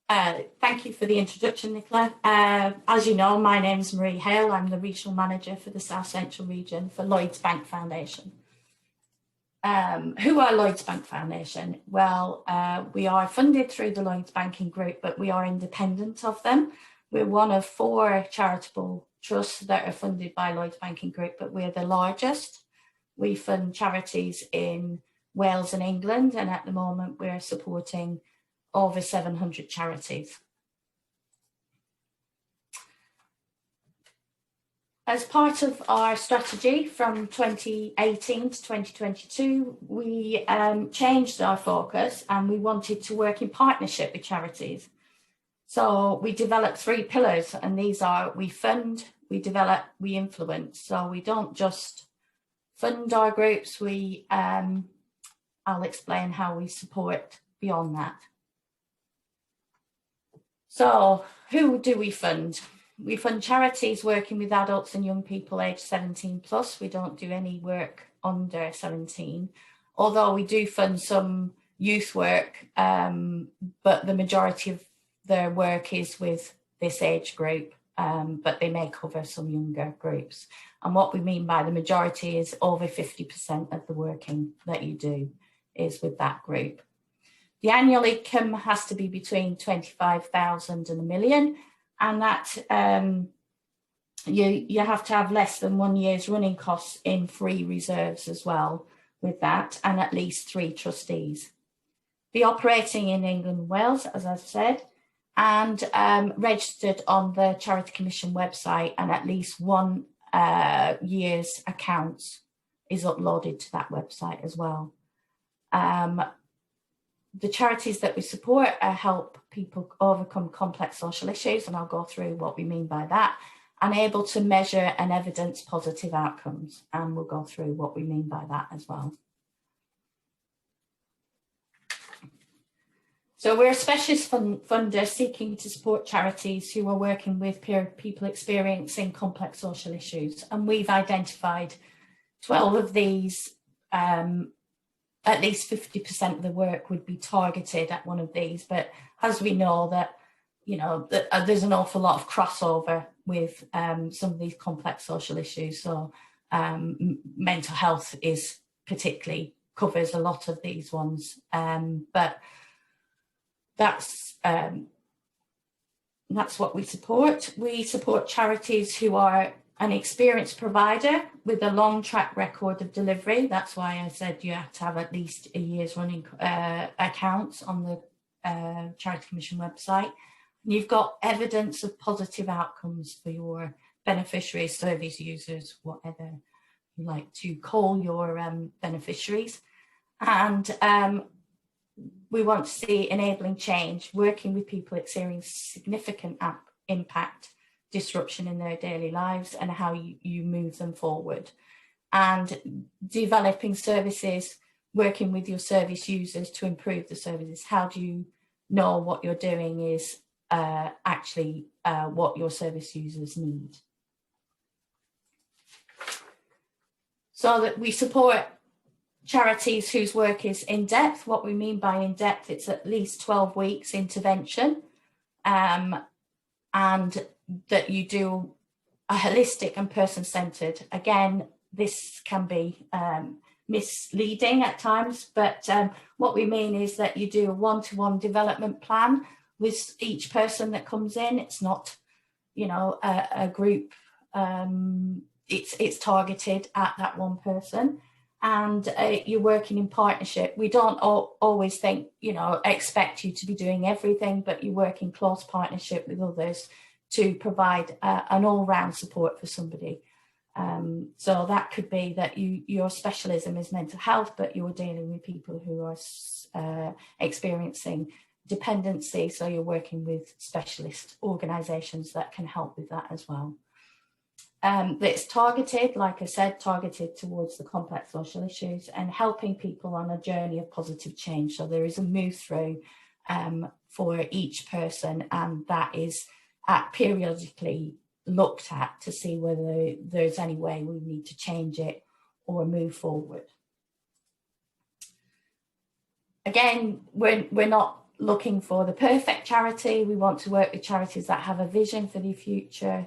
Thank you for the introduction, Nicola. As you know, my name is Marie Hale. I'm the Regional Manager for the South Central Region for Lloyds Bank Foundation. Who are Lloyds Bank Foundation? Well, we are funded through the Lloyds Banking Group, but we are independent of them. We're one of 4 charitable trusts that are funded by Lloyds Banking Group, but we're the largest. We fund charities in Wales and England, and at the moment we're supporting over 700 charities. As part of our strategy from 2018 to 2022, we changed our focus and we wanted to work in partnership with charities. So we developed 3 pillars, and these are: we fund, we develop, we influence. So we don't just fund our groups, I'll explain how we support beyond that. So who do we fund? We fund charities working with adults and young people aged 17 plus. We don't do any work under 17, although we do fund some youth work, but the majority of their work is with this age group, but they may cover some younger groups. And what we mean by the majority is over 50% of the working that you do is with that group. The annual income has to be between 25,000 and £1 million, and that you have to have less than 1 year's running costs in free reserves as well with that, and at least 3 trustees. Be operating in England and Wales, as I've said, and registered on the Charity Commission website, and at least 1 year's accounts is uploaded to that website as well. The charities that we support help people overcome complex social issues, and I'll go through what we mean by that, and able to measure and evidence positive outcomes, and we'll go through what we mean by that as well. So we're a specialist funder seeking to support charities who are working with people experiencing complex social issues, and we've identified 12 of these. At least 50% of the work would be targeted at one of these, but as we know that, you know, there's an awful lot of crossover with some of these complex social issues. So mental health is particularly covers a lot of these ones, but that's what we support. We support charities who are an experienced provider with a long track record of delivery. That's why I said you have to have at least a year's running accounts on the Charity Commission website. And you've got evidence of positive outcomes for your beneficiaries, service users, whatever you like to call your beneficiaries. And we want to see enabling change, working with people experiencing significant impact, disruption in their daily lives, and how you move them forward, and developing services, working with your service users to improve the services. How do you know what you're doing is actually what your service users need? So that we support charities whose work is in depth. What we mean by in depth, it's at least 12 weeks intervention, and that you do a holistic and person-centred. Again, this can be misleading at times, but what we mean is that you do a one-to-one development plan with each person that comes in. It's not, you know, a group. It's targeted at that one person, and you're working in partnership. We don't always think, you know, expect you to be doing everything, but you work in close partnership with others to provide an all-round support for somebody. So that could be that your specialism is mental health, but you're dealing with people who are experiencing dependency, so you're working with specialist organisations that can help with that as well. That's targeted, like I said, targeted towards the complex social issues and helping people on a journey of positive change. So there is a move through for each person, and that is periodically looked at to see whether there's any way we need to change it or move forward. Again, we're not looking for the perfect charity. We want to work with charities that have a vision for the future,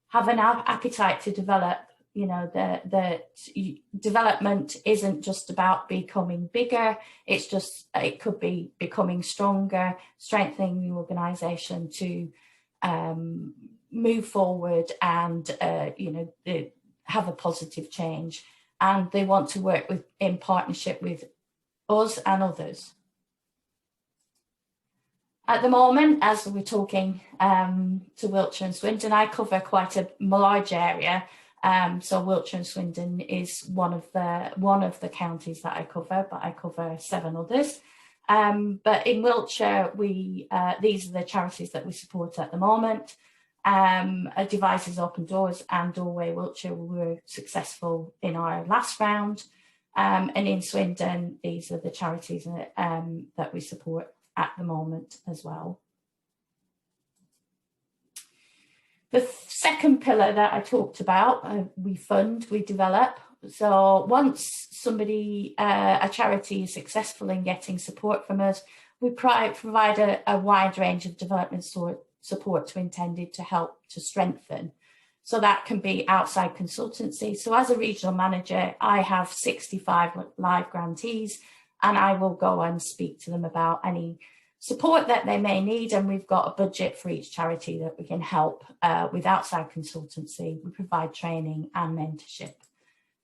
have an appetite to develop. You know, the development isn't just about becoming bigger, it could be becoming stronger, strengthening the organisation to move forward and, have a positive change. And they want to work in partnership with us and others. At the moment, as we're talking to Wiltshire and Swindon, I cover quite a large area. So Wiltshire and Swindon is one of the counties that I cover, but I cover 7 others. But in Wiltshire, these are the charities that we support at the moment. Devices Open Doors and Doorway Wiltshire were successful in our last round. And in Swindon, these are the charities that we support at the moment as well. The second pillar that I talked about, we fund, we develop. So once a charity is successful in getting support from us, we provide a wide range of development support intended to help to strengthen. So that can be outside consultancy. So as a regional manager, I have 65 live grantees, and I will go and speak to them about any support that they may need, and we've got a budget for each charity that we can help with outside consultancy. We provide training and mentorship.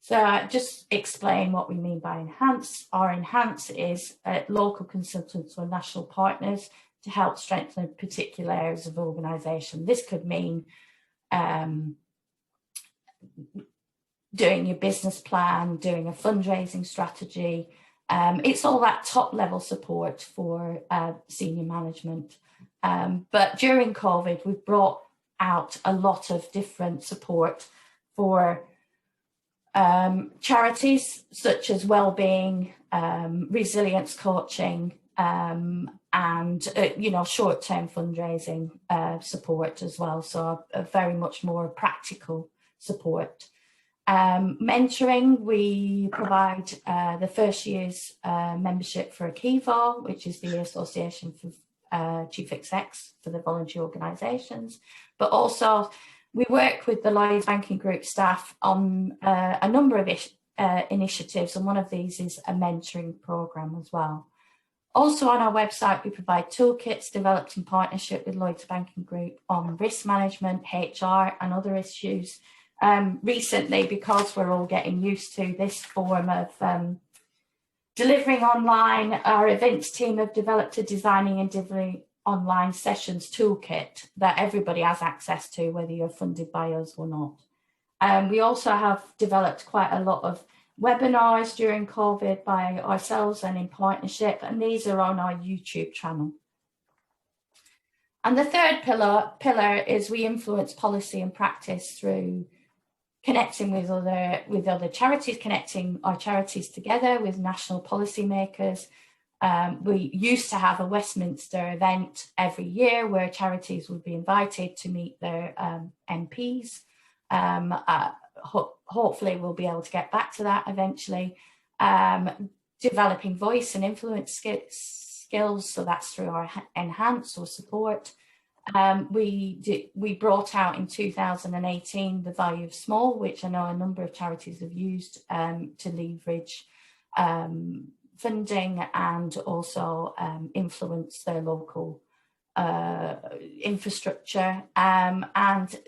So just explain what we mean by enhance. Our enhance is local consultants or national partners to help strengthen particular areas of organisation. This could mean doing your business plan, doing a fundraising strategy. It's all that top level support for senior management. But during COVID, we've brought out a lot of different support for charities such as wellbeing, resilience coaching, and short-term fundraising support as well. So a very much more practical support. Mentoring, we provide the first year's membership for ACIVO, which is the Association for Chief Execs for the voluntary organisations, but also we work with the Lloyds Banking Group staff on a number of initiatives, and one of these is a mentoring programme as well. Also on our website, we provide toolkits developed in partnership with Lloyds Banking Group on risk management, HR and other issues. Recently, because we're all getting used to this form of delivering online, our events team have developed a designing and delivering online sessions toolkit that everybody has access to, whether you're funded by us or not. We also have developed quite a lot of webinars during COVID by ourselves and in partnership, and these are on our YouTube channel. And the third pillar is we influence policy and practice through connecting with other charities, connecting our charities together with national policymakers. We used to have a Westminster event every year where charities would be invited to meet their MPs. Hopefully we'll be able to get back to that eventually. Developing voice and influence skills, so that's through our enhance or support. We brought out in 2018 the value of small, which I know a number of charities have used to leverage funding and also influence their local infrastructure. And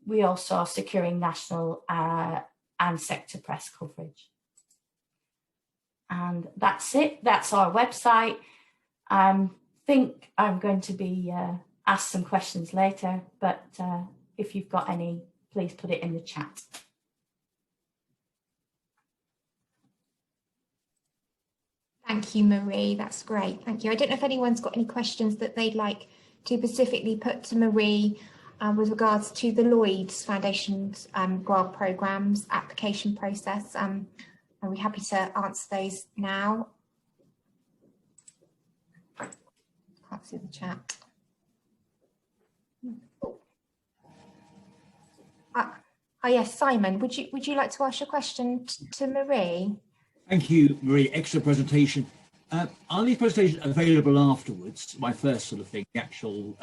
we also are securing national and sector press coverage. And that's it. That's our website. I think I'm going to be asked some questions later, but if you've got any, please put it in the chat. Thank you, Marie. That's great. Thank you. I don't know if anyone's got any questions that they'd like to specifically put to Marie with regards to the Lloyds Foundation's grant programmes application process. Are we happy to answer those now? Can't see the chat. Yes, Simon, would you like to ask your question to Marie? Thank you, Marie. Excellent presentation. Are these presentations available afterwards? My first sort of thing, the actual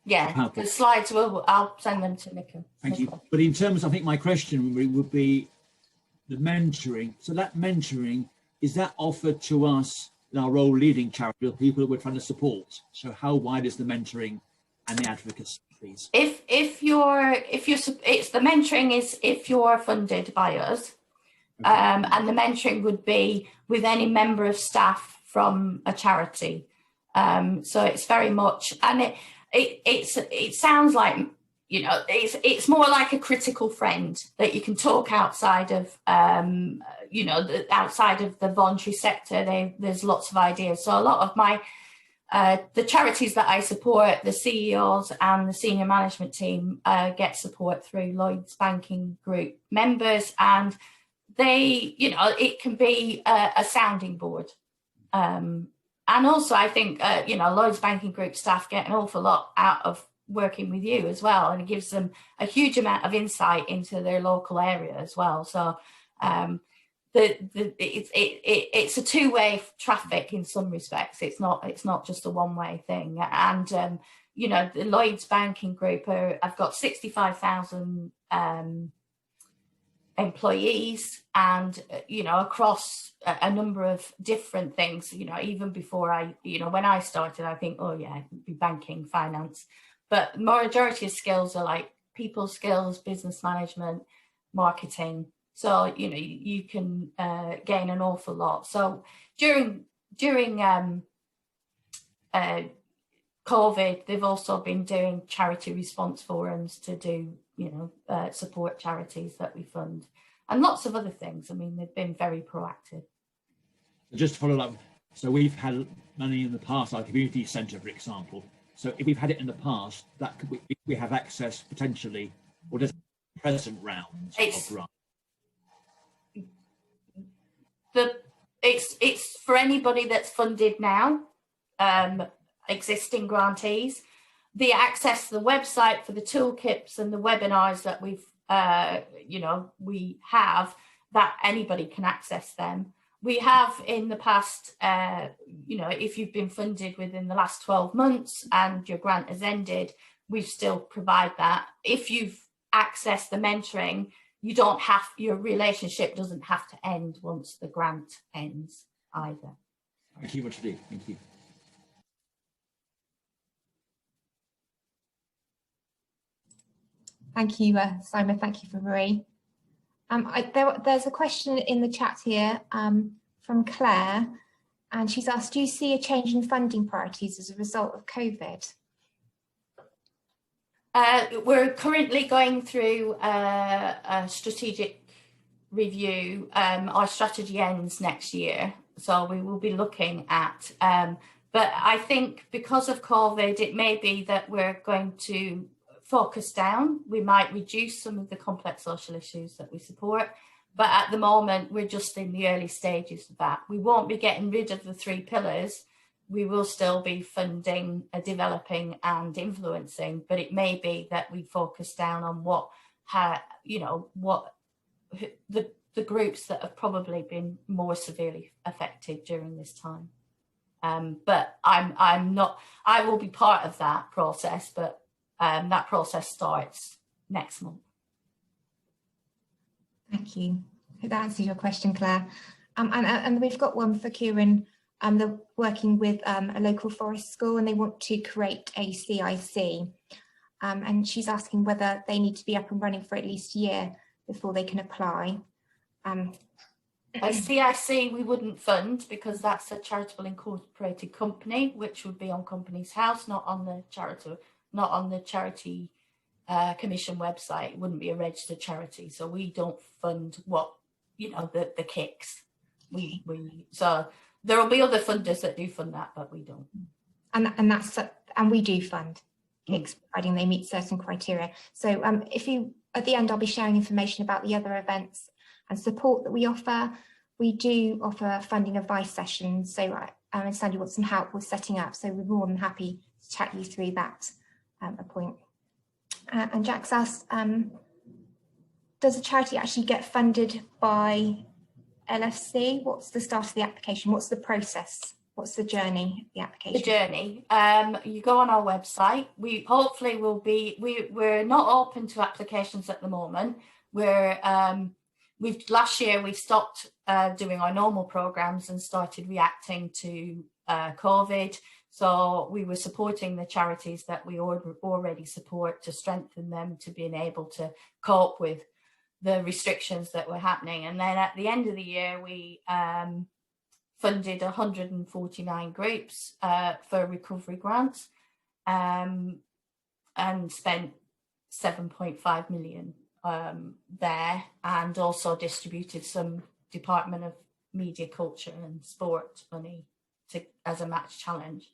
yeah, PowerPoint. the slides I'll send them to Nicola. Thank you. But in terms, I think my question would be the mentoring. So that mentoring, is that offered to us in our role leading charity, or people that we're trying to support? So how wide is the mentoring and the advocacy, please? If you're it's the mentoring is if you're funded by us, okay. And the mentoring would be with any member of staff from a charity. So it's very much, and it sounds like, you know, it's more like a critical friend that you can talk outside of, you know, outside of the voluntary sector. There's lots of ideas. So a lot of my the charities that I support, the CEOs and the senior management team get support through Lloyds Banking Group members, and they, you know, it can be a sounding board. And also I think, you know, Lloyds Banking Group staff get an awful lot out of working with you as well, and it gives them a huge amount of insight into their local area as well. So it's a two-way traffic in some respects. It's not just a one-way thing. And you know, the Lloyds Banking Group I've got 65,000 employees, and you know, across a number of different things. You know, even before you know, when I started, I think, oh yeah, it'd be banking, finance, but the majority of skills are like people skills, business management, marketing. So, you know, you can gain an awful lot. So during COVID, they've also been doing charity response forums to do, you know, support charities that we fund, and lots of other things. I mean, they've been very proactive. Just to follow up, so we've had money in the past, our community centre, for example. So if we've had it in the past, that could we have access potentially, or does present rounds of grants? It's for anybody that's funded now, existing grantees. The access to the website for the toolkits and the webinars that we've, you know, we have, that anybody can access them. We have in the past, you know, if you've been funded within the last 12 months and your grant has ended, we still provide that. If you've accessed the mentoring, you don't have, your relationship doesn't have to end once the grant ends either. Thank you, much indeed. Thank you. Thank you, Simon. Thank you for Marie. There's a question in the chat here from Claire, and she's asked, do you see a change in funding priorities as a result of COVID? We're currently going through a strategic review. Our strategy ends next year, so we will be looking at, but I think because of COVID, it may be that we're going to focus down. We might reduce some of the complex social issues that we support, but at the moment, we're just in the early stages of that. We won't be getting rid of the 3 pillars. We will still be funding, developing and influencing, but it may be that we focus down on what, you know, what the groups that have probably been more severely affected during this time. But I'm not, I will be part of that process, but that process starts next month. Thank you. That answers your question, Claire. And we've got one for Kieran. They're working with a local forest school, and they want to create a CIC. And she's asking whether they need to be up and running for at least a year before they can apply. A CIC we wouldn't fund because that's a charitable incorporated company, which would be on Companies House, not on the charity commission website. It wouldn't be a registered charity, so we don't fund what, you know, the kicks. So there will be other funders that do fund that, but we don't. And we do fund kicks, providing they meet certain criteria. So if you, at the end, I'll be sharing information about the other events and support that we offer. We do offer funding advice sessions. So I understand you want some help with setting up, so we're more than happy to chat you through that point. And Jack's asked, does a charity actually get funded by LFC? What's the start of the application? What's the process What's the journey, the application? The journey. You go on our website. We hopefully will be. We're not open to applications at the moment. Last year we stopped doing our normal programs and started reacting to COVID. So we were supporting the charities that we already support to strengthen them to being able to cope with the restrictions that were happening. And then at the end of the year, we funded 149 groups for recovery grants and spent 7.5 million there, and also distributed some Department of Media, Culture and Sport money as a match challenge.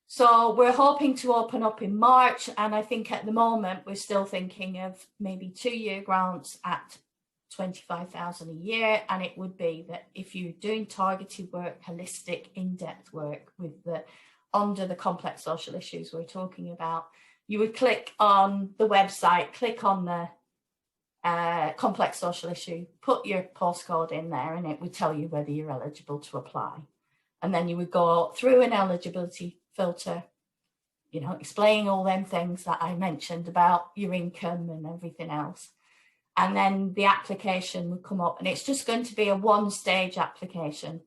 So we're hoping to open up in March, and I think at the moment we're still thinking of maybe 2-year grants at 25,000 a year. And it would be that if you're doing targeted work, holistic, in-depth work with under the complex social issues we're talking about, you would click on the website, click on the complex social issue, put your postcode in there, and it would tell you whether you're eligible to apply. And then you would go through an eligibility filter, you know, explaining all them things that I mentioned about your income and everything else. And then the application would come up, and it's just going to be a 1-stage application.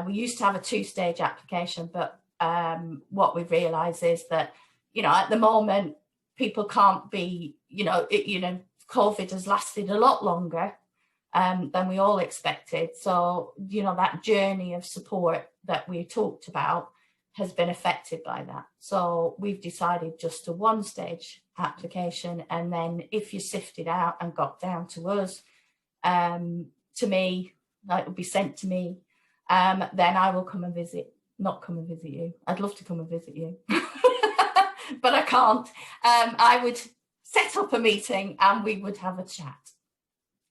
We used to have a 2-stage application, but what we've realised is that, you know, at the moment, people can't be, COVID has lasted a lot longer than we all expected. So, you know, that journey of support that we talked about has been affected by that. So we've decided just a 1-stage application, and then if you sifted out and got down to us, to me, it would be sent to me, then I will come and visit. Not come and visit you. I'd love to come and visit you, but I can't. I would set up a meeting and we would have a chat,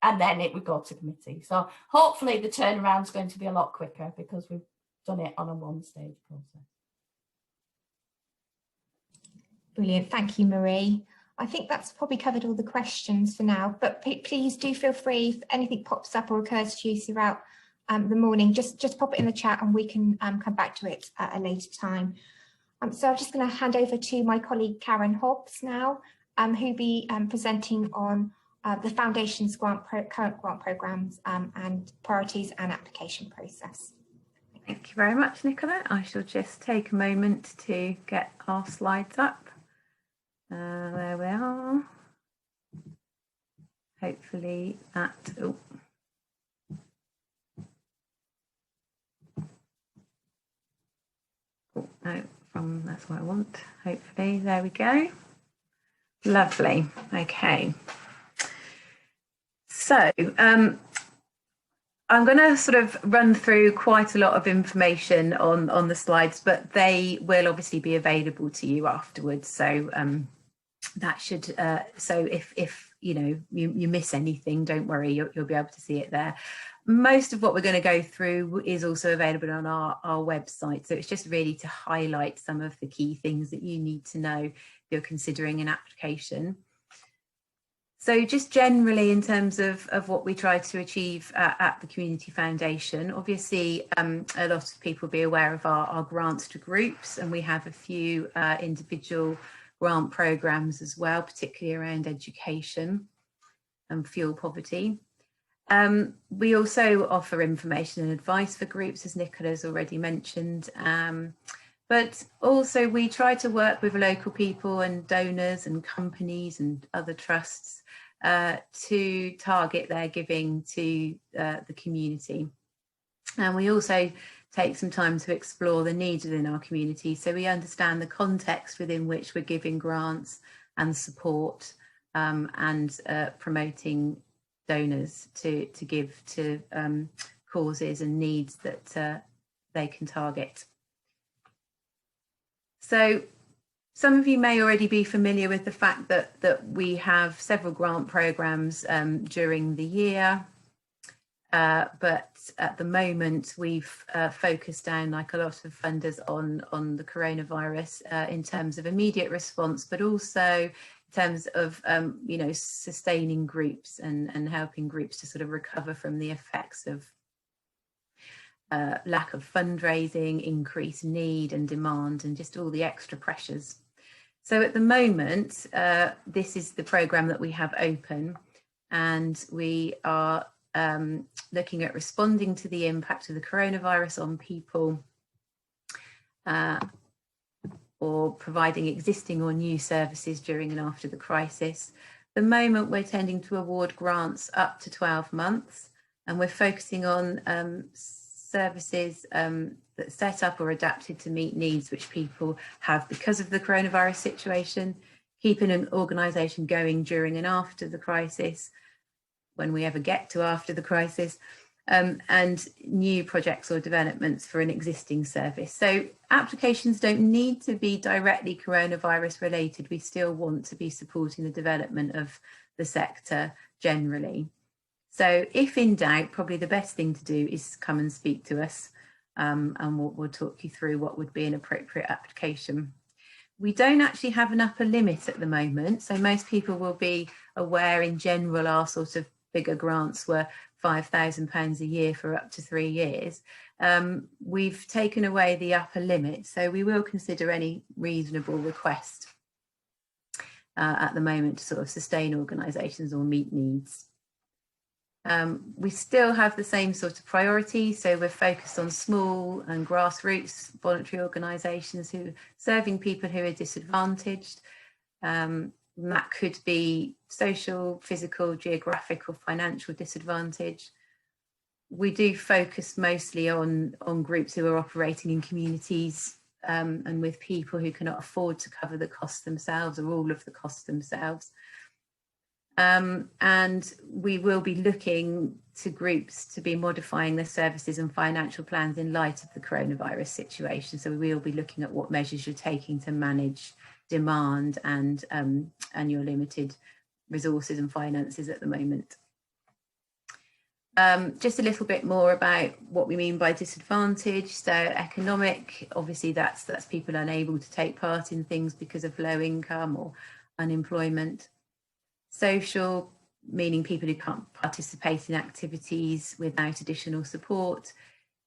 and then it would go to committee. So hopefully the turnaround is going to be a lot quicker because we've done it on a 1-stage process. Brilliant, thank you, Marie. I think that's probably covered all the questions for now, but please do feel free, if anything pops up or occurs to you throughout the morning, just pop it in the chat and we can come back to it at a later time. So I'm just going to hand over to my colleague Karen Hobbs now, who'll be presenting on the Foundation's current grant programmes and priorities and application process. Thank you very much, Nicola. I shall just take a moment to get our slides up. There we are. Hopefully that, oh no, that's what I want. Hopefully, there we go. Lovely. Okay. So I'm going to sort of run through quite a lot of information on the slides, but they will obviously be available to you afterwards. So that should, so if you miss anything, don't worry, you'll be able to see it there. Most of what we're going to go through is also available on our website. So it's just really to highlight some of the key things that you need to know if you're considering an application. So just generally in terms of what we try to achieve at the Community Foundation, obviously a lot of people will be aware of our grants to groups, and we have a few individual grant programmes as well, particularly around education and fuel poverty. We also offer information and advice for groups, as Nicola's already mentioned, but also we try to work with local people and donors and companies and other trusts to target their giving to the community. And we also take some time to explore the needs within our community, so we understand the context within which we're giving grants and support and promoting donors to give to causes and needs that they can target. So some of you may already be familiar with the fact that we have several grant programmes during the year, but at the moment we've focused down, like a lot of funders, on the coronavirus in terms of immediate response, but also in terms of sustaining groups and helping groups to sort of recover from the effects of lack of fundraising, increased need and demand, and just all the extra pressures. So at the moment, this is the programme that we have open, and we are looking at responding to the impact of the coronavirus on people, or providing existing or new services during and after the crisis. At the moment, we're tending to award grants up to 12 months, and we're focusing on services that set up or adapted to meet needs which people have because of the coronavirus situation, keeping an organisation going during and after the crisis, when we ever get to after the crisis, and new projects or developments for an existing service. So applications don't need to be directly coronavirus related. We still want to be supporting the development of the sector generally. So if in doubt, probably the best thing to do is come and speak to us, and we'll talk you through what would be an appropriate application. We don't actually have an upper limit at the moment. So most people will be aware in general our sort of bigger grants were £5,000 a year for up to 3 years. We've taken away the upper limit, so we will consider any reasonable request at the moment to sort of sustain organisations or meet needs. We still have the same sort of priorities, so we're focused on small and grassroots voluntary organisations who are serving people who are disadvantaged. That could be social, physical, geographic or financial disadvantage. We do focus mostly on groups who are operating in communities and with people who cannot afford to cover the costs themselves or all of the costs themselves. And we will be looking to groups to be modifying their services and financial plans in light of the coronavirus situation. So we will be looking at what measures you're taking to manage demand and your limited resources and finances at the moment. Just a little bit more about what we mean by disadvantage. So economic, obviously that's people unable to take part in things because of low income or unemployment. Social, meaning people who can't participate in activities without additional support.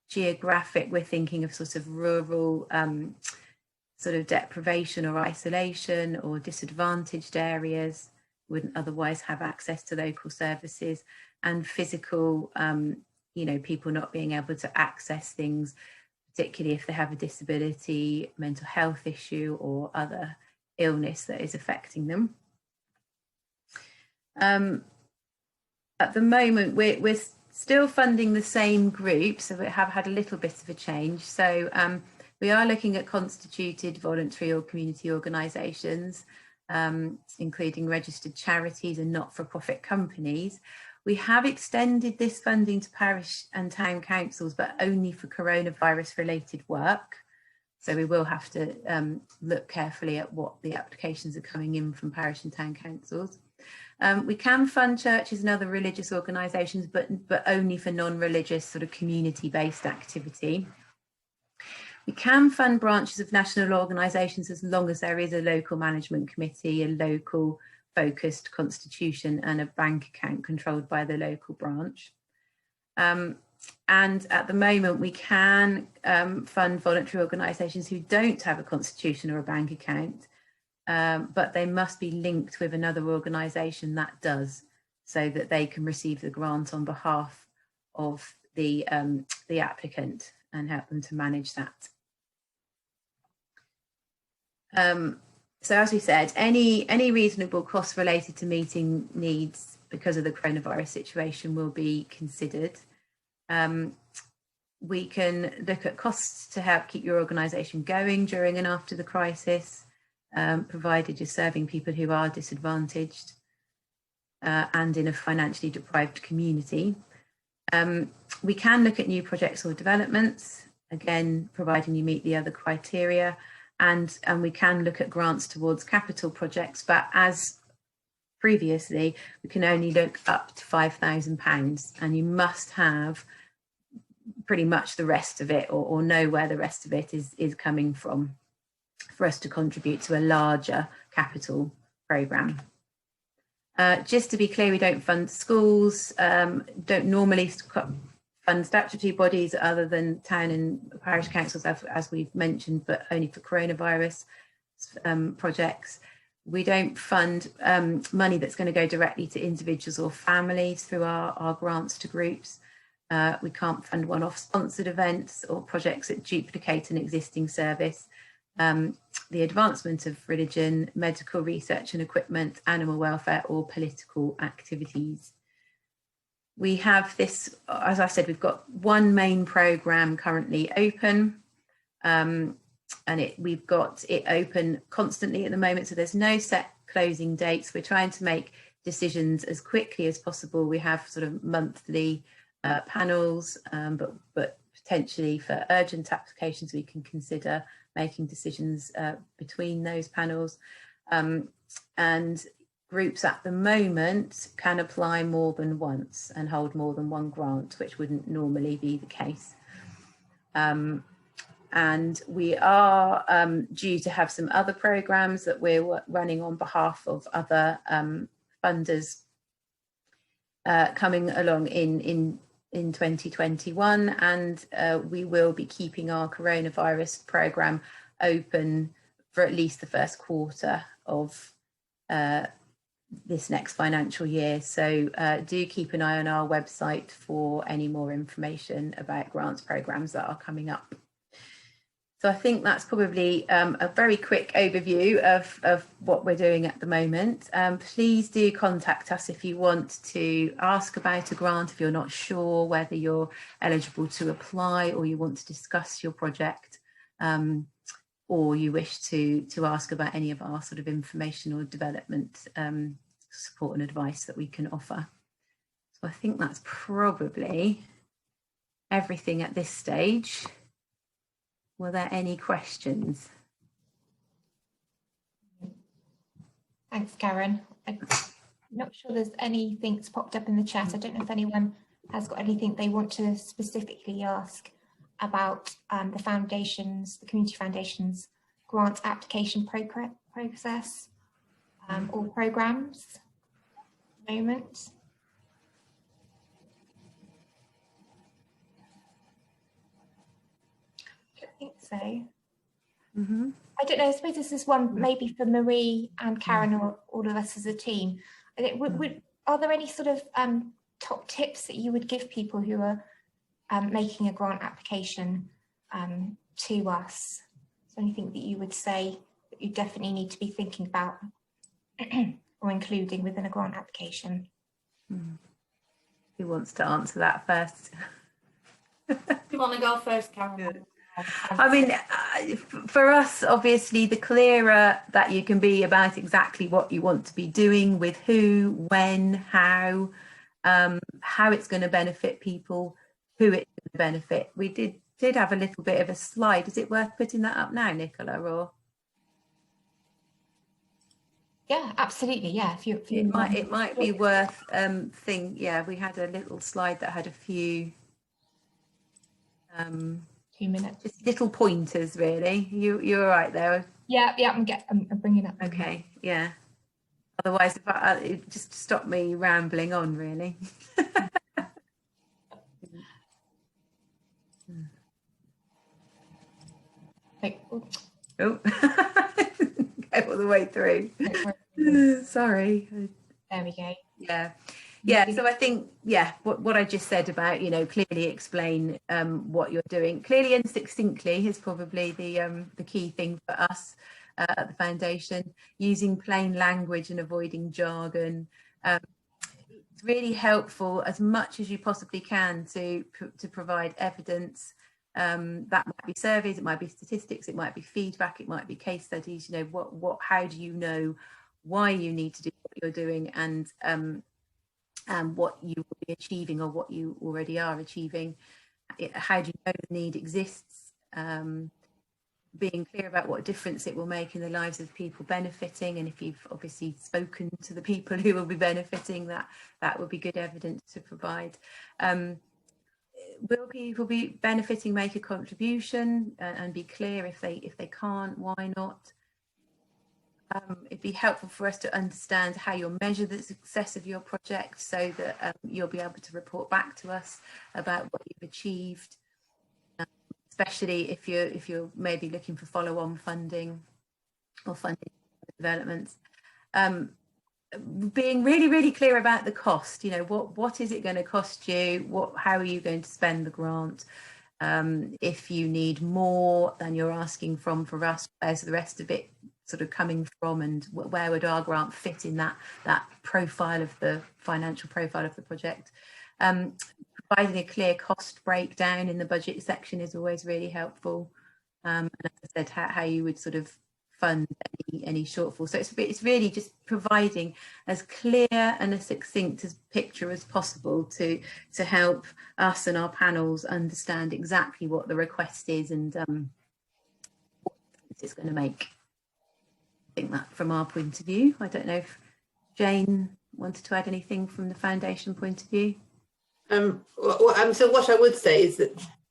Geographic, we're thinking of sort of rural sort of deprivation or isolation or disadvantaged areas, wouldn't otherwise have access to local services. And physical, you know, people not being able to access things, particularly if they have a disability, mental health issue or other illness that is affecting them. At the moment, we're still funding the same group, so we have had a little bit of a change. So we are looking at constituted voluntary or community organisations, including registered charities and not-for-profit companies. We have extended this funding to parish and town councils, but only for coronavirus-related work. So we will have to look carefully at what the applications are coming in from parish and town councils. We can fund churches and other religious organisations, but only for non-religious sort of community-based activity. We can fund branches of national organisations as long as there is a local management committee, a local focused constitution and a bank account controlled by the local branch. And at the moment we can fund voluntary organisations who don't have a constitution or a bank account, but they must be linked with another organisation that does, so that they can receive the grant on behalf of the applicant and help them to manage that. So as we said, any reasonable costs related to meeting needs because of the coronavirus situation will be considered. We can look at costs to help keep your organisation going during and after the crisis, provided you're serving people who are disadvantaged and in a financially deprived community. We can look at new projects or developments, again, providing you meet the other criteria. And we can look at grants towards capital projects, but as previously, we can only look up to £5,000, and you must have pretty much the rest of it or know where the rest of it is coming from for us to contribute to a larger capital programme. Just to be clear, we don't fund schools, don't normally fund statutory bodies other than town and parish councils, as we've mentioned, but only for coronavirus projects. We don't fund money that's going to go directly to individuals or families through our grants to groups. We can't fund one-off sponsored events or projects that duplicate an existing service. The advancement of religion, medical research and equipment, animal welfare or political activities. We have this, as I said, we've got one main programme currently open, and we've got it open constantly at the moment, so there's no set closing dates. We're trying to make decisions as quickly as possible. We have sort of monthly panels, but potentially for urgent applications we can consider making decisions between those panels, and groups at the moment can apply more than once and hold more than one grant, which wouldn't normally be the case. And we are due to have some other programmes that we're running on behalf of other funders coming along in 2021, and we will be keeping our coronavirus programme open for at least the first quarter of this next financial year. So do keep an eye on our website for any more information about grants programmes that are coming up. So I think that's probably a very quick overview of what we're doing at the moment. Please do contact us if you want to ask about a grant, if you're not sure whether you're eligible to apply or you want to discuss your project, or you wish to ask about any of our sort of information or development support and advice that we can offer. So I think that's probably everything at this stage. Were there any questions? Thanks, Karen. I'm not sure there's anything that's popped up in the chat. I don't know if anyone has got anything they want to specifically ask about the foundations, the community foundations grant application process or programs at the moment. I think so. Mm-hmm. I don't know, I suppose this is one maybe for Marie and Karen or all of us as a team. I think, are there any sort of top tips that you would give people who are making a grant application to us? Is there anything that you would say that you definitely need to be thinking about or including within a grant application? Who wants to answer that first? You want to go first, Karen? Good. I mean, for us, obviously, the clearer that you can be about exactly what you want to be doing, with who, when, how it's going to benefit people, who it's going to benefit. We did have a little bit of a slide. Is it worth putting that up now, Nicola? Or yeah, absolutely. Yeah, if you it might be worth yeah, we had a little slide that had a few 2 minutes. just little pointers, really. You're all right there? Yeah, I'm bringing up. Okay, yeah. Otherwise, it just stop me rambling on, really. Like, Oh, go all the way through. Sorry. there we go. Yeah. So I think, what I just said about, clearly explain what you're doing, clearly and succinctly, is probably the key thing for us at the foundation. Using plain language and avoiding jargon. It's really helpful, as much as you possibly can, to provide evidence. That might be surveys, it might be statistics, it might be feedback, it might be case studies. How do you know why you need to do what you're doing, and what you will be achieving or what you already are achieving? How do you know the need exists? Being clear about what difference it will make in the lives of people benefiting, and if you've obviously spoken to the people who will be benefiting, that would be good evidence to provide. Will people be benefiting make a contribution, and be clear if they can't, why not? it'd be helpful for us to understand how you'll measure the success of your project, so that you'll be able to report back to us about what you've achieved, especially if you're maybe looking for follow-on funding or funding developments. Being really clear about the cost, you know, what is it going to cost you, how are you going to spend the grant, if you need more than you're asking for us, where's the rest of it sort of coming from, and where would our grant fit in that profile of the financial profile of the project. Providing a clear cost breakdown in the budget section is always really helpful, and as I said, how you would sort of fund any shortfall. So it's really just providing as clear and as succinct as picture as possible to help us and our panels understand exactly what the request is and what it's going to make. I think that from our point of view. I don't know if Jane wanted to add anything from the foundation point of view. So what I would say is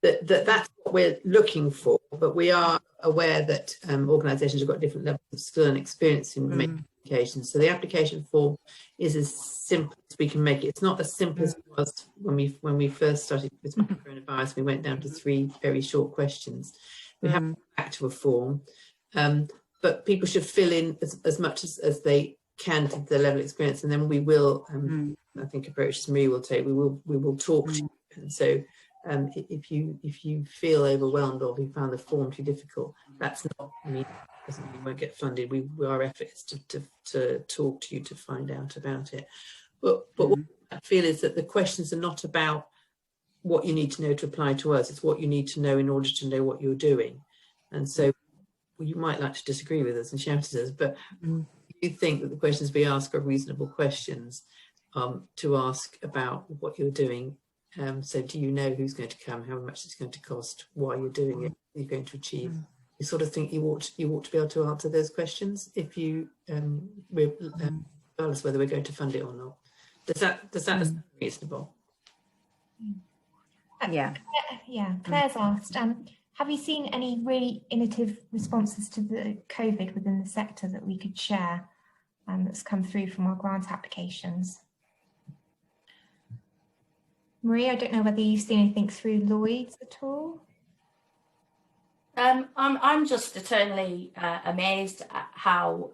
that's what we're looking for, but we are aware that organisations have got different levels of skill and experience in making applications. So the application form is as simple as we can make it. It's not as simple as it was when we first started with coronavirus. We went down to 3 very short questions. We have to go back to a form, but people should fill in as much as they can to the level of experience, and then we will. I think approaches Marie will take. We will talk to you, and so. If you feel overwhelmed or if you found the form too difficult, that's not, I mean, doesn't mean you won't get funded. Our effort is to talk to you to find out about it. But what I feel is that the questions are not about what you need to know to apply to us. It's what you need to know in order to know what you're doing. And so you might like to disagree with us and shout at us, but you think that the questions we ask are reasonable questions to ask about what you're doing. So do you know who's going to come, how much it's going to cost, why you're doing it, what you're going to achieve? You sort of think you ought to be able to answer those questions if you regardless whether we're going to fund it or not. Does that sound reasonable? Yeah. Claire's asked, have you seen any really innovative responses to the COVID within the sector that we could share that's come through from our grant applications? Marie, I don't know whether you've seen anything through Lloyds at all. I'm just eternally amazed at how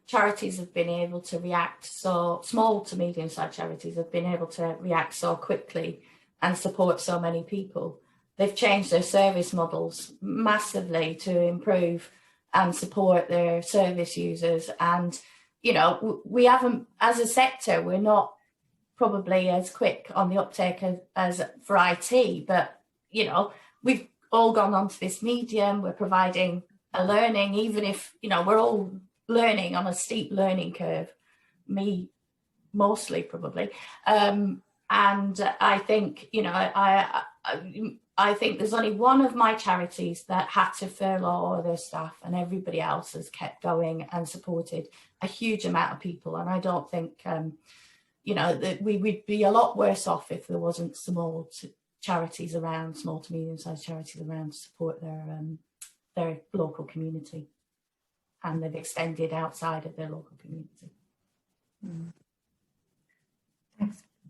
charities have been able to react, so small to medium-sized charities have been able to react so quickly and support so many people. They've changed their service models massively to improve and support their service users. And, you know, we haven't, as a sector, we're not probably as quick on the uptake as for IT, but, you know, we've all gone onto this medium, we're providing a learning, even if, you know, we're all learning on a steep learning curve, me mostly probably. And I think, you know, I think there's only one of my charities that had to furlough all their staff, and everybody else has kept going and supported a huge amount of people. And I don't think, you know, that we would be a lot worse off if there wasn't small charities around, small to medium-sized charities around to support their local community, and they've extended outside of their local community.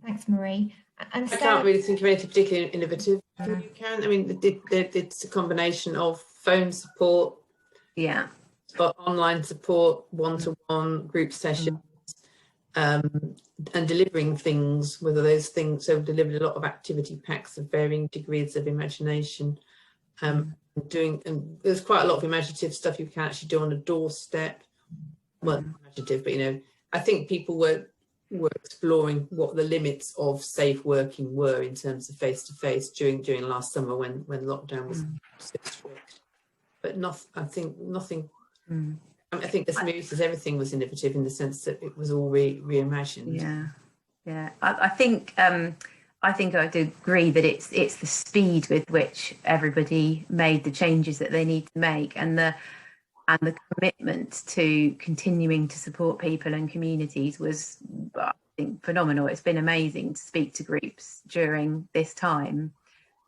Thanks, Marie. And I can't really think of anything particularly innovative. You can. I mean, it's a combination of phone support, but online support, one-to-one group sessions. And delivering things, whether those things, so delivered a lot of activity packs of varying degrees of imagination, and there's quite a lot of imaginative stuff you can actually do on a doorstep. Well, imaginative, but, you know, I think people were exploring what the limits of safe working were in terms of face-to-face during last summer when lockdown was so strict. But I think as Marie says, everything was innovative in the sense that it was all reimagined. Yeah. I think I do agree that it's the speed with which everybody made the changes that they need to make, and the commitment to continuing to support people and communities was, I think, phenomenal. It's been amazing to speak to groups during this time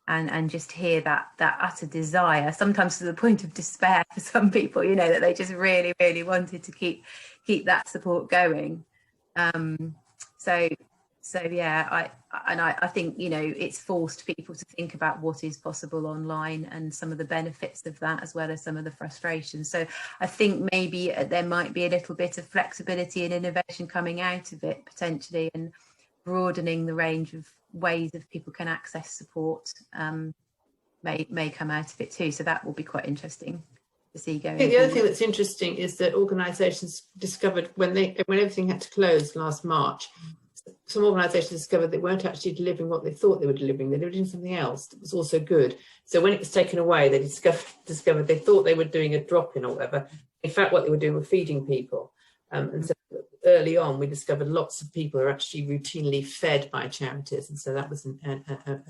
and just hear that utter desire, sometimes to the point of despair for some people, you know, that they just really wanted to keep that support going. So yeah, I think, you know, it's forced people to think about what is possible online and some of the benefits of that, as well as some of the frustrations. So I think maybe there might be a little bit of flexibility and innovation coming out of it potentially, and broadening the range of ways that people can access support may come out of it too. So that will be quite interesting to see going. I think the other thing that's interesting is that organisations discovered when everything had to close last March, some organisations discovered they weren't actually delivering what they thought they were delivering. They were doing something else that was also good. So when it was taken away, they discovered they thought they were doing a drop-in or whatever. In fact, what they were doing were feeding people. And so early on, we discovered lots of people are actually routinely fed by charities. And so that was an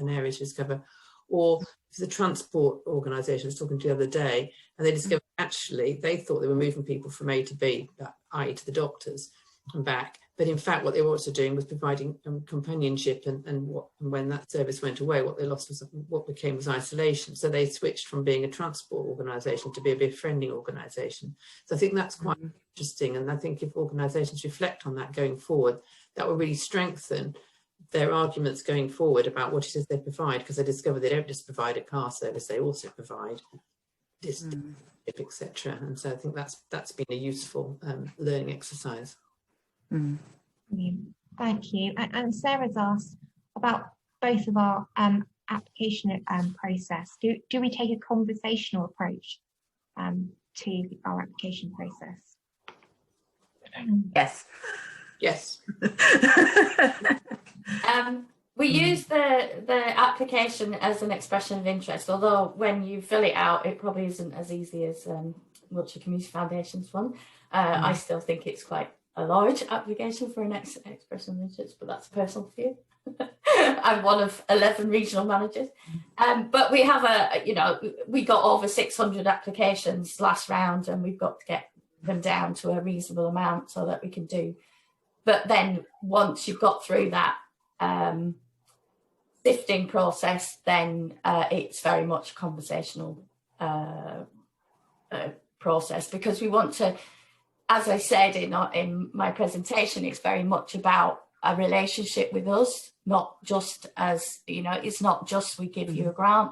area to discover. Or the transport organisation I was talking to the other day, and they discovered actually they thought they were moving people from A to B, i.e. to the doctors and back. But in fact, what they were also doing was providing companionship, and when that service went away, what they lost was what became was isolation. So they switched from being a transport organisation to be a befriending organisation. So I think that's quite interesting, and I think if organisations reflect on that going forward, that will really strengthen their arguments going forward about what it is they provide, because they discover they don't just provide a car service, they also provide this, etc. And so I think that's been a useful learning exercise. Thank you. And Sarah's asked about both of our application process. Do we take a conversational approach to our application process? Yes. We use the application as an expression of interest, although when you fill it out, it probably isn't as easy as Wiltshire Community Foundation's one. I still think it's quite a large application for an expression of interest, but that's a personal view. I'm one of 11 regional managers. But we have we got over 600 applications last round, and we've got to get them down to a reasonable amount so that we can do. But then once you've got through that sifting process, then it's very much a conversational process, because we want to, as I said in my presentation, it's very much about a relationship with us, not just as, it's not just we give you a grant.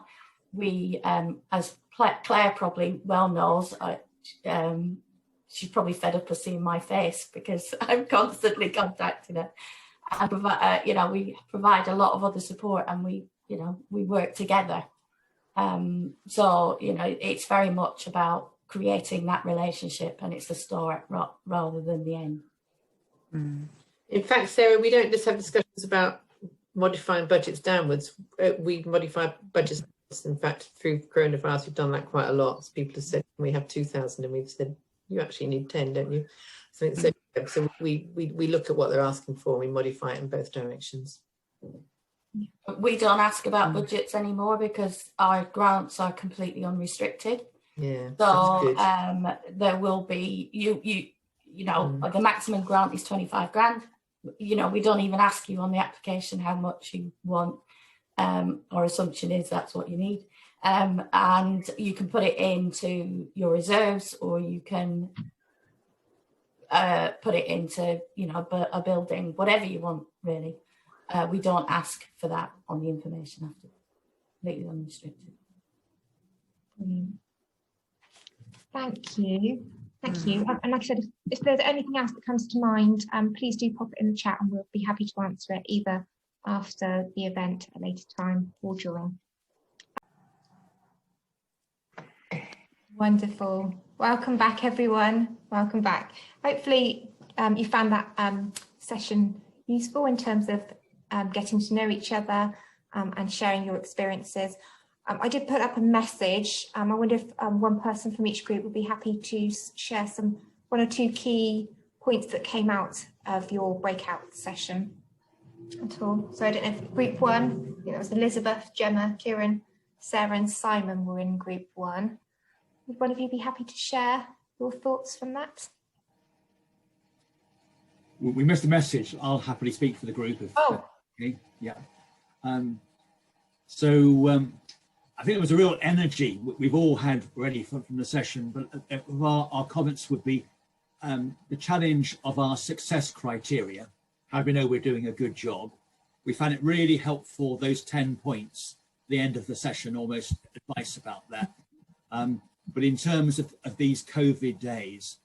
We, as Claire probably well knows, she's probably fed up of seeing my face because I'm constantly contacting her. And provide, we provide a lot of other support, and we work together. So it's very much about creating that relationship, and it's the start rather than the end. In fact, Sarah, we don't just have discussions about modifying budgets downwards. We modify budgets. In fact, through coronavirus, we've done that quite a lot. So people have said we have 2,000, and we've said you actually need 10, don't you? So we look at what they're asking for, and we modify it in both directions. We don't ask about budgets anymore because our grants are completely unrestricted. Yeah. So there will be the maximum grant is 25 grand. We don't even ask you on the application how much you want. Our assumption is that's what you need. And you can put it into your reserves, or you can put it into, a building, whatever you want, really. We don't ask for that on the information after, completely unrestricted. Thank you. Thank you. And like I said, if there's anything else that comes to mind, please do pop it in the chat, and we'll be happy to answer it either after the event at a later time or during. Wonderful. Welcome back, everyone. Welcome back. Hopefully you found that session useful in terms of getting to know each other and sharing your experiences. I did put up a message. I wonder if one person from each group would be happy to share one or two key points that came out of your breakout session at all. So I don't know if group one, I think that was Elizabeth, Gemma, Kieran, Sarah and Simon were in group one. Would one of you be happy to share your thoughts from that? We missed a message. I'll happily speak for the group. Oh. Okay. Yeah. So I think there was a real energy we've all had already from the session, but our comments would be the challenge of our success criteria. How do we know we're doing a good job? We found it really helpful, those 10 points, the end of the session, almost advice about that. But in terms of these COVID days,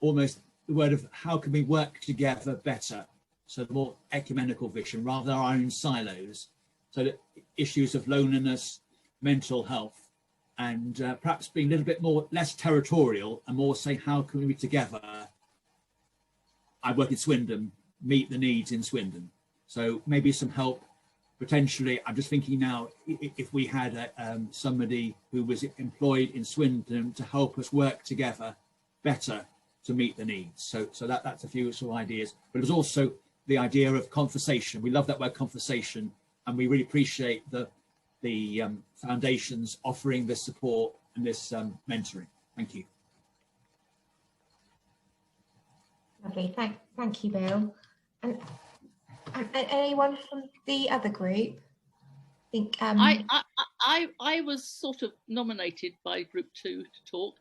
almost the word of how can we work together better? So the more ecumenical vision rather than our own silos. So that issues of loneliness, mental health, and perhaps being a little bit less territorial and more say, how can we together, I work in Swindon, meet the needs in Swindon. So maybe some help potentially. I'm just thinking now, if we had somebody who was employed in Swindon to help us work together better to meet the needs. So that's a few sort of ideas. But it was also the idea of conversation. We love that word conversation, and we really appreciate the foundations offering this support and this mentoring. Thank you. Lovely, thank you, Bill. And anyone from the other group? I think I was sort of nominated by Group 2 to talk.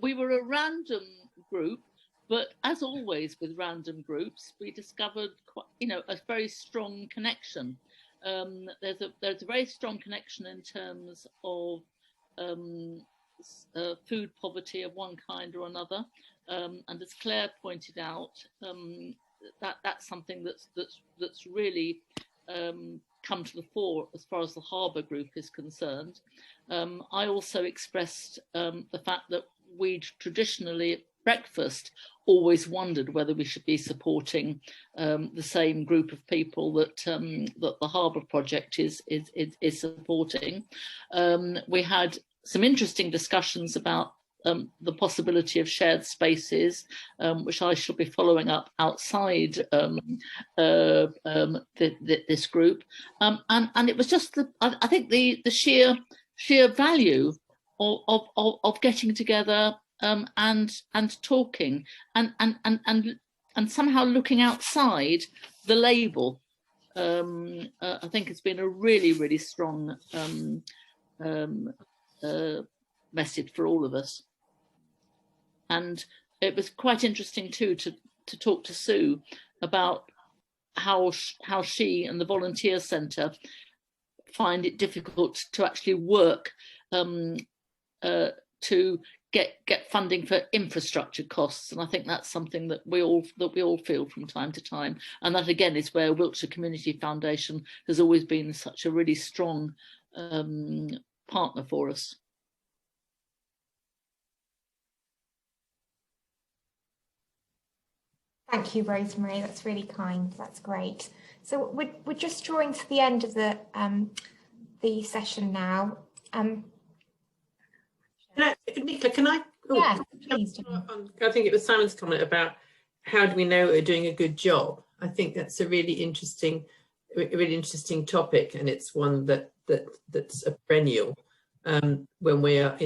We were a random group, but as always with random groups, we discovered quite, a very strong connection. There's a very strong connection in terms of food poverty of one kind or another, and as Claire pointed out, that's something that's really come to the fore as far as the Harbour Group is concerned. I also expressed the fact that we'd traditionally at breakfast always wondered whether we should be supporting the same group of people that the Harbour Project is supporting. We had some interesting discussions about the possibility of shared spaces, which I shall be following up outside this group, and it was just I think the sheer value of getting together and talking and somehow looking outside the label. I think it's been a really strong message for all of us. And it was quite interesting too to talk to Sue about how she and the volunteer centre find it difficult to actually work to get funding for infrastructure costs, and I think that's something that we all feel from time to time, and that again is where Wiltshire Community Foundation has always been such a really strong partner for us. Thank you, Rosemary. That's really kind. That's great. So we're just drawing to the end of the session now. Nicola, can I? Yeah, please. I think it was Simon's comment about how do we know we're doing a good job. I think that's a really interesting topic, and it's one that's a perennial. When we are,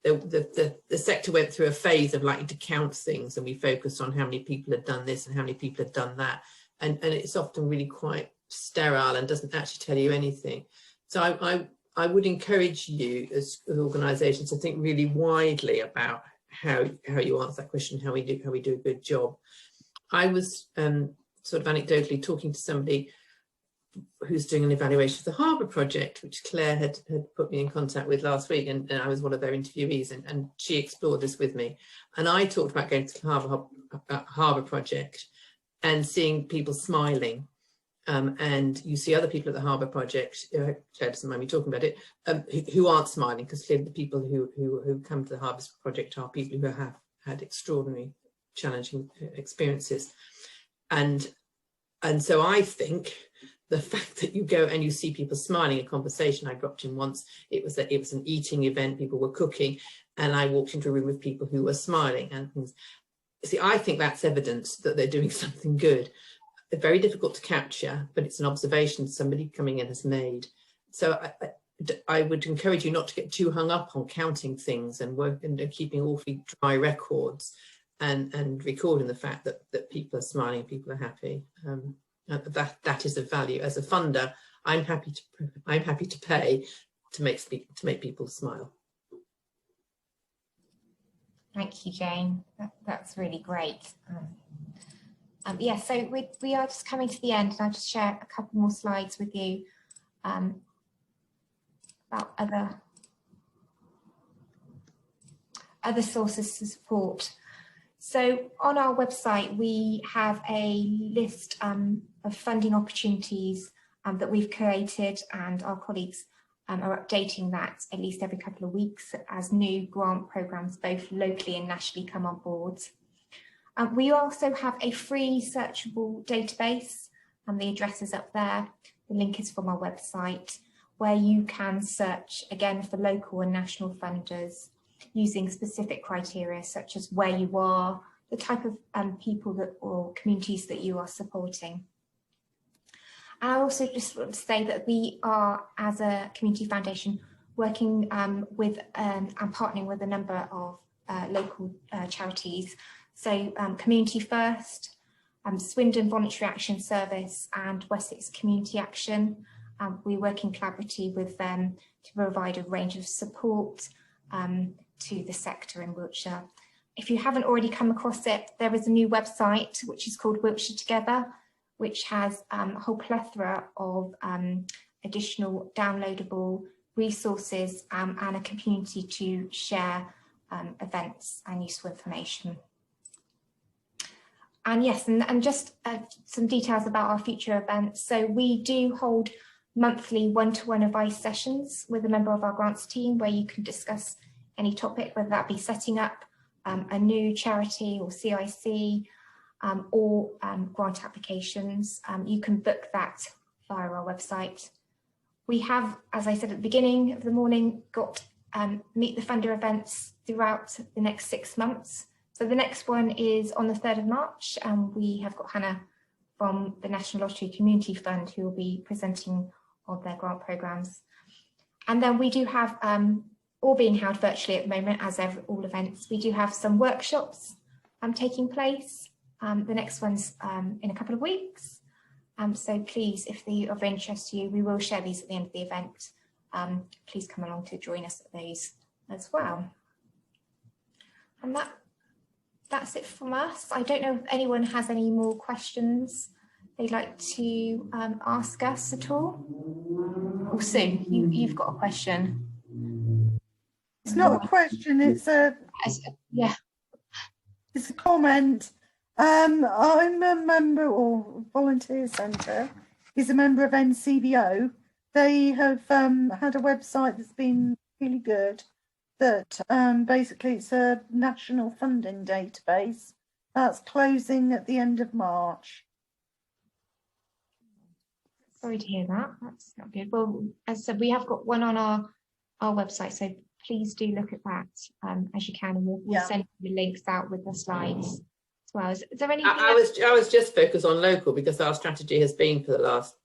the sector went through a phase of liking to count things, and we focused on how many people had done this and how many people had done that, and it's often really quite sterile and doesn't actually tell you anything. So I would encourage you as organisations to think really widely about how you answer that question, how we do a good job. I was sort of anecdotally talking to somebody who's doing an evaluation of the Harbour Project, which Claire had put me in contact with last week, and I was one of their interviewees, and she explored this with me. And I talked about going to the Harbour Project and seeing people smiling. And you see other people at the Harbour Project, Claire doesn't mind me talking about it, who aren't smiling, because clearly the people who come to the Harbour Project are people who have had extraordinary challenging experiences. And so I think the fact that you go and you see people smiling, a conversation I dropped in once, it was an eating event, people were cooking, and I walked into a room with people who were smiling and things. See, I think that's evidence that they're doing something good. They're very difficult to capture, but it's an observation somebody coming in has made. So I would encourage you not to get too hung up on counting things and keeping awfully dry records, and recording the fact that people are smiling, people are happy. That is a value. As a funder, I'm happy to pay to make people smile. Thank you, Jane. That's really great. Yeah, so we are just coming to the end, and I'll just share a couple more slides with you about other sources of support. So on our website, we have a list of funding opportunities that we've created, and our colleagues are updating that at least every couple of weeks as new grant programs, both locally and nationally, come on board. We also have a free searchable database, and the address is up there. The link is from our website, where you can search again for local and national funders using specific criteria such as where you are, the type of people or communities that you are supporting. And I also just want to say that we are, as a community foundation, working with and partnering with a number of local charities. So Community First, Swindon Voluntary Action Service and Wessex Community Action. We're working collaboratively with them to provide a range of support to the sector in Wiltshire. If you haven't already come across it, there is a new website which is called Wiltshire Together, which has a whole plethora of additional downloadable resources and a community to share events and useful information. And yes, and just some details about our future events. So we do hold monthly one-to-one advice sessions with a member of our grants team where you can discuss any topic, whether that be setting up a new charity or CIC or grant applications. You can book that via our website. We have, as I said at the beginning of the morning, got Meet the Funder events throughout the next 6 months. So the next one is on the 3rd of March, and we have got Hannah from the National Lottery Community Fund who will be presenting on their grant programmes. And then we do have, all being held virtually at the moment, as all events, we do have some workshops taking place. The next one's in a couple of weeks. So please, if they are of interest to you, we will share these at the end of the event. Please come along to join us at those as well. And that's it from us. I don't know if anyone has any more questions they'd like to ask us at all. Or Sue, you've got a question. It's not a question, it's a it's a comment. I'm a member, or Volunteer Centre is a member of NCVO. They have had a website that's been really good, that basically it's a national funding database that's closing at the end of March. Sorry to hear that. That's not good. Well, as I said, we have got one on our website, so please do look at that as you can, and we'll send the links out with the slides as well. Is there anything? I was just focused on local because our strategy has been for the last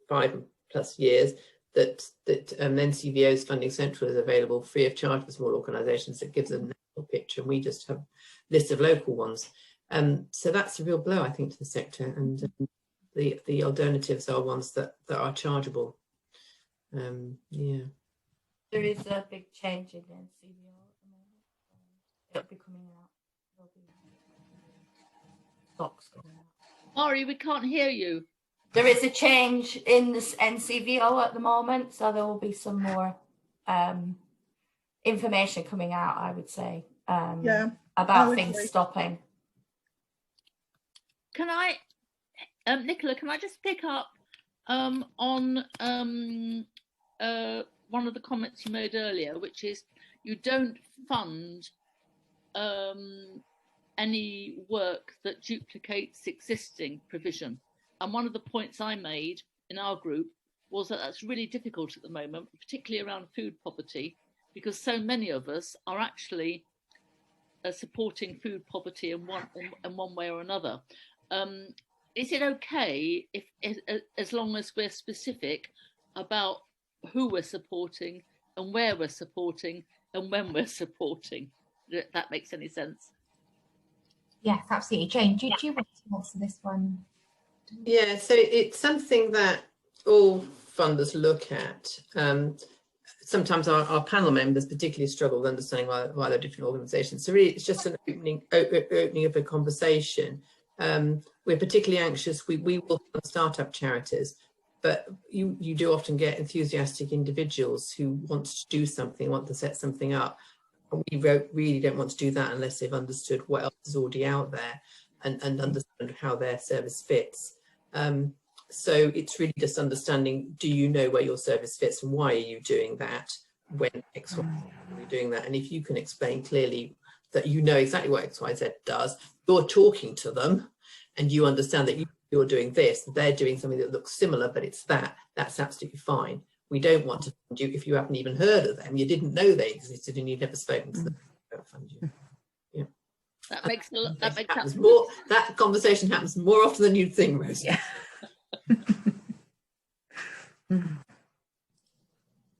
5+ years that NCVO's Funding Central is available free of charge for small organisations. That gives a national picture, and we just have lists of local ones. So that's a real blow, I think, to the sector, and the alternatives are ones that are chargeable. Yeah. There is a big change in NCVO at the moment. It'll be coming out. There'll be stocks coming out. Marie, we can't hear you. There is a change in this NCVO at the moment, so there will be some more information coming out, I would say, about things stopping. Can I, Nicola, can I just pick up on one of the comments you made earlier, which is you don't fund any work that duplicates existing provision. And one of the points I made in our group was that that's really difficult at the moment, particularly around food poverty, because so many of us are actually supporting food poverty in one way or another. Is it okay if as long as we're specific about who we're supporting and where we're supporting and when we're supporting? If that makes any sense. Yes, absolutely. Jane, do you want to answer this one? Yeah, so it's something that all funders look at. Sometimes our panel members particularly struggle with understanding why they're different organisations. So really, it's just an opening of a conversation. We're particularly anxious. We will start up charities, but you do often get enthusiastic individuals who want to do something, want to set something up. And we really don't want to do that unless they've understood what else is already out there and understand how their service fits. So it's really just understanding, do you know where your service fits and why are you doing that when X, Y, Z are doing that? And if you can explain clearly that you know exactly what X, Y, Z does, you're talking to them and you understand that you're doing this, they're doing something that looks similar, but it's that's absolutely fine. We don't want to fund you if you haven't even heard of them, you didn't know they existed and you've never spoken to them. We don't fund you. Yeah. That conversation happens more often than you'd think, Rosie. Yeah.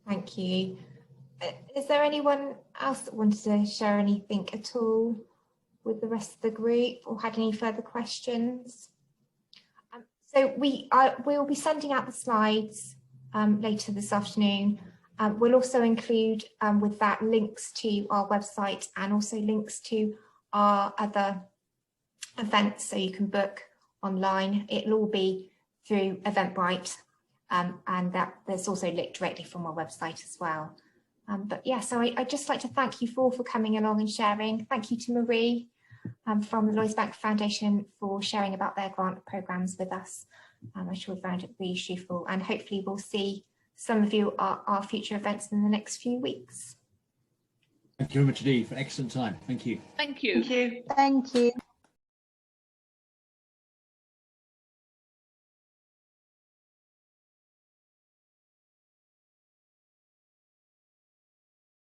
Thank you. Is there anyone else that wanted to share anything at all with the rest of the group or had any further questions? So we'll be sending out the slides later this afternoon. We'll also include with that links to our website and also links to our other events, so you can book online. It'll all be through Eventbrite, and that there's also linked directly from our website as well. But yeah, so I'd just like to thank you all for coming along and sharing. Thank you to Marie from the Lloyds Bank Foundation for sharing about their grant programmes with us. I'm sure we found it really useful, and hopefully we'll see some of you at our future events in the next few weeks. Thank you very much indeed for an excellent time. Thank you. Thank you. Thank you.